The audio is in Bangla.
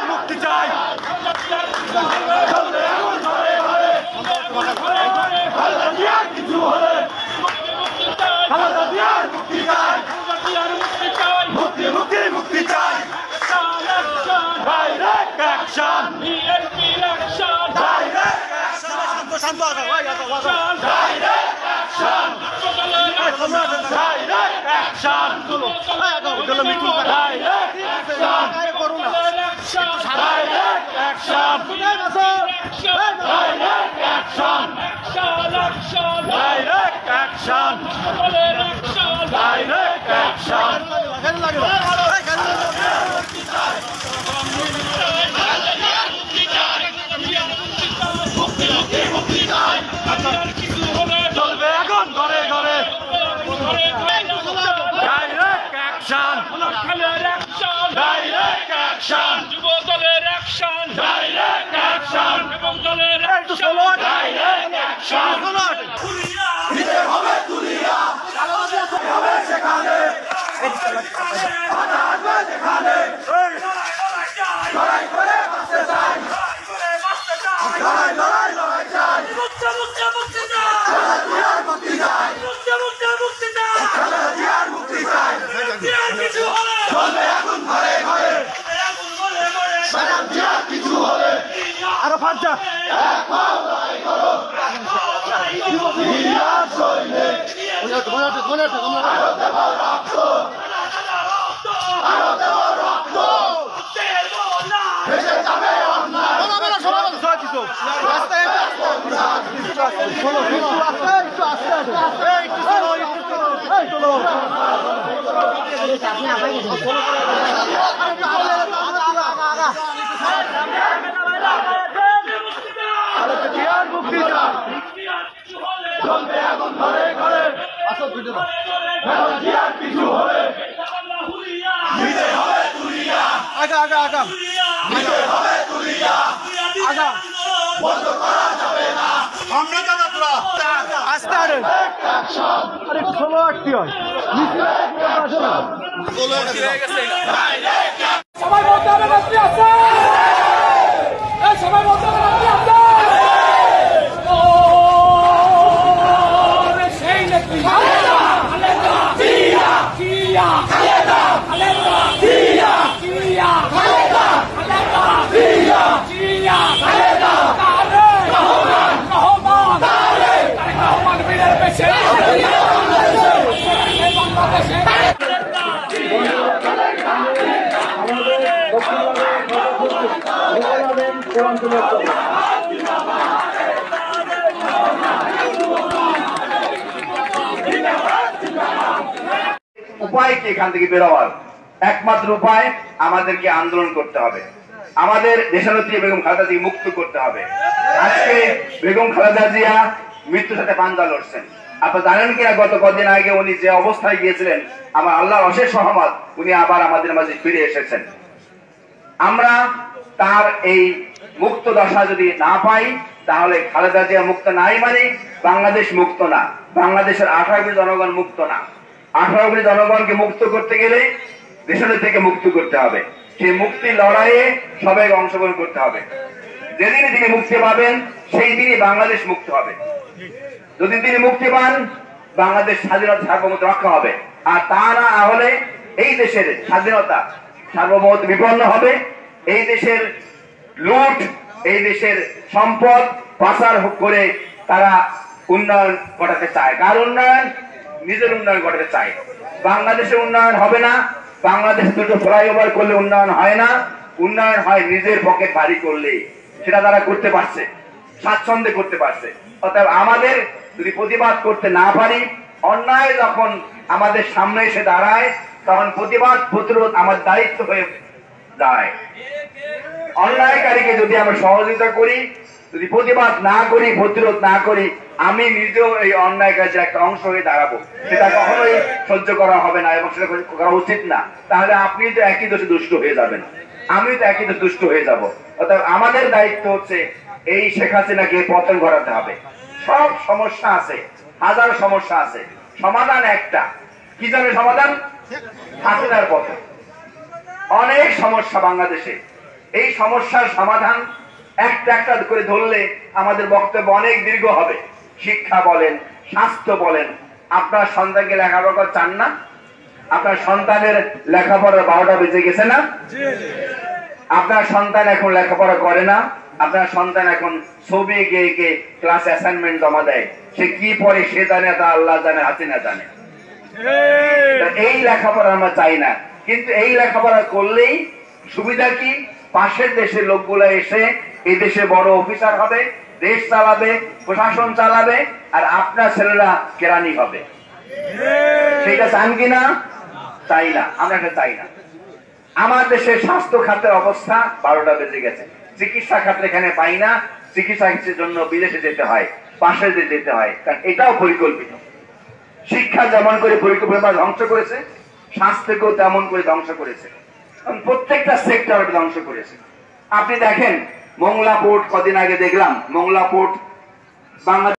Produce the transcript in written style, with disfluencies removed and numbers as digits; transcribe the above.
মুক্তি চাই কিছু হলে মুক্তি চাই মুক্তি মুক্তি মুক্তি চাই direct action direct action direct action direct action direct action direct action direct action direct action direct action চলবে এখন ঘরে ঘরে ডাইরেক্ট অ্যাকশন ডাইরেক্ট অ্যাকশন যুব দলের অ্যাকশন ডাইরেক্ট অ্যাকশন এবং দলের অ্যাকশন ডাইরেক্ট অ্যাকশন দিতে হবে তুলিয়া হবে সেখানে যেখানে লড়াই করে বাঁচতে চাই লড়াই লড়াই লড়াই চাই মুক্তি মুক্তি চাই মুক্তি চাই মুক্তি চাই কিছু হলে চলবে এখন ঘরে ঘরে কিছু হলে আরো ফাঁচা লড়াই করো এখন ঘরে ঘরে কিছু হলে দিতে হবে তুলিয়া আগা আগা আগা দিতে হবে তুলিয়া আগা বন্ধ করা যাবে না আমরা জানা তোরা আস্তে আরে আরে খোলো কি হয় সবাই বলতে হবে রাত্রি আছে সবাই বলতে হবে রাত্রি আছে উপায় কি এখান থেকে বেরোবার একমাত্র উপায় আমাদেরকে আন্দোলন করতে হবে আমাদের দেশনেত্রী বেগম খালেদা জিয়াকে মুক্ত করতে হবে আজকে বেগম খালেদা জিয়া মৃত্যুর সাথে পাঞ্জা লড়ছেন আপনারা জানেন কিনা গত কদিন আগে উনি যে অবস্থায় গিয়েছিলেন আমার আল্লাহর অশেষ রহমত উনি আবার আমাদের মাঝে ফিরে এসেছেন আমরা তার এই মুক্ত দশা যদি না পাই তাহলে খালেদা জিয়া মুক্ত নাই মানে বাংলাদেশ মুক্ত না বাংলাদেশের 18 কোটি জনগণ মুক্ত না 18 কোটি জনগণকে মুক্ত করতে গেলে দেশের থেকে মুক্ত করতে হবে সেই মুক্তি লড়াইয়ে সবাইকে অংশগ্রহণ করতে হবে যেদিনই তিনি মুক্তি পাবেন সেই দিনই বাংলাদেশ মুক্ত হবে যদি তিনি মুক্তি পান বাংলাদেশ স্বাধীনতা সার্বভৌমত্ব রক্ষা হবে আর তা না হলে এই দেশের স্বাধীনতা সার্বভৌমত্ব বিপন্ন হবে এই দেশের লুট এই দেশের সম্পদ পাচার করে তারা উন্নয়ন ঘটাতে চায় কার উন্নয়ন নিজের উন্নয়ন ঘটাতে চায় বাংলাদেশের উন্নয়ন হবে না বাংলাদেশ দুটো ফ্লাইওভার করলে উন্নয়ন হয় না উন্নয়ন হয় নিজের পকেট ভারী করলে সেটা তারা করতে পারছে স্বাচ্ছন্দ্যে করতে পারছে অতএব আমাদের যদি প্রতিবাদ করতে না পারি অন্যায় যখন আমাদের সামনে এসে দাঁড়ায় তখন প্রতিবাদ প্রতিরোধ আমার দায়িত্ব হয়ে যায় অন্যায়কারীকে যদি আমরা সহযোগিতা করি যদি প্রতিবাদ না করি প্রতিরোধ না করি আমি নিজেও এই অন্যায় কাজের একটা অংশ হয়ে দাঁড়াবো সেটা কখনোই সহ্য করা হবে না এবং সেটা করা উচিত না তাহলে আপনি তো একই দোষে দুষ্ট হয়ে যাবেন আমি তো একই দোষে দুষ্ট হয়ে যাব অর্থাৎ আমাদের দায়িত্ব হচ্ছে এই শেখ হাসিনাকে পতন ঘটাতে হবে সব সমস্যা আছে হাজার সমস্যা আছে সমাধান একটা কি জানে সমাধান হাসিনার পতন অনেক সমস্যা বাংলাদেশে। এই সমস্যার সমাধান একটা একটা করে ধরলে আমাদের বক্তব্য অনেক দীর্ঘ হবে। শিক্ষা বলেন, স্বাস্থ্য বলেন। আপনার সন্তানকে লেখাপড়া চান না? আপনার সন্তানের লেখাপড়ার 12টা বেজে গেছে না? আপনার সন্তান এখন লেখাপড়া করে না? আপনার সন্তান এখন ছবি এঁকে ক্লাস অ্যাসাইনমেন্ট জমা দেয়। সে কি পড়ে সে জানে, তা আল্লাহ জানে, হাসিনা জানে। এই লেখাপড়া আমরা চাই না। কিন্তু এই লেখাপড়া করলেই সুবিধা কি? পাশের দেশের লোকগুলো এসে এই দেশে বড় অফিসার হবে, দেশ চালাবে, প্রশাসন চালাবে, আর আপনার ছেলেরা কেরানি হবে। সেটা চান কিনা? চাই না, আমরা এটা চাই না। আমার দেশের স্বাস্থ্য খাতের অবস্থা 12টা বেজে গেছে। চিকিৎসা খাতে এখানে পাই না, চিকিৎসার জন্য বিদেশে যেতে হয়, পাশে যেতে হয়, কারণ এটাও পরিকল্পিত। শিক্ষা যেমন করে পরিকল্পনা ধ্বংস করেছে, স্বাস্থ্যকেও তেমন করে ধ্বংস করেছে, প্রত্যেকটা সেক্টর ধ্বংস করেছে। আপনি দেখেন মোংলা পোর্ট, কদিন আগে দেখলাম মোংলা পোর্ট বাংলাদেশ